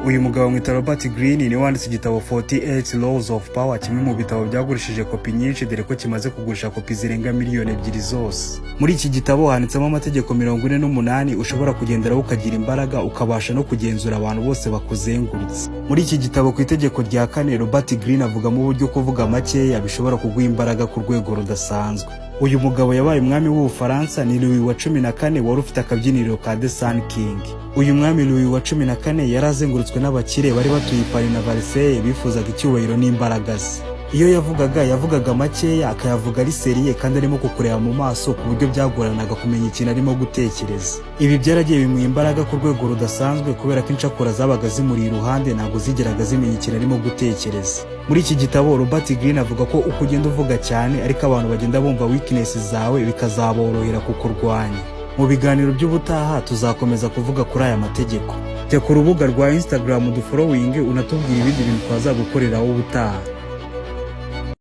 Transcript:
Uyu mugabo mwita Robert Greene ni wanditse igitabo 48 Laws of Power, kimwe mu bitabo byagurishije kopi nyinshi dore ko kimaze kugurisha kopi zirenga miliyoni 2 zose. Muri iki gitabo handitsemo amategeko 48 ushobora kugenderaho ukagira imbaraga, ukabasha no kugenzura abantu bose bakuzengurutse. Muri iki gitabo ku itegeko rya 4 Robert Greene avugamo uburyo kuvuga makeya bishobora kuguha imbaraga ku rwego rudasanzwe. Uyu mugabo yabaye umwami w'Ubufaransa ni Louis wa 14 wari ufite akabyiniriro ka The Sun King. Uyu mwami Louis wa 14 yarazengurutswe n'abakire bari batuye Paris na Versailles bifuzaga icyubahiro n'imbaraga ze. Iyo yavugaga makeya, akayavuga ari seriye kandi arimo kukureba mu maso ku buryo byagoranaga kumenya ikintu arimo gutekereza. Ibi byaragiye bimuha imbaraga ku rwego rudasanzwe kubera ko incakura zabaga zimuri iruhande ntabwo zigeraga zimenya ikintu arimo gutekereza. Muri iki gitabo Robert Greene avuga ko uko ugenda uvuga cyane ariko abantu bagenda bumva weakness zawe bikazaborohera kukurwanya. Mu biganiro by'ubutaha tuzakomeza kuvuga kuri aya mategeko. Jya ku rubuga rwa Instagram dufollowing unatubwira ibindi bintu twazagukoreraho ubutaha.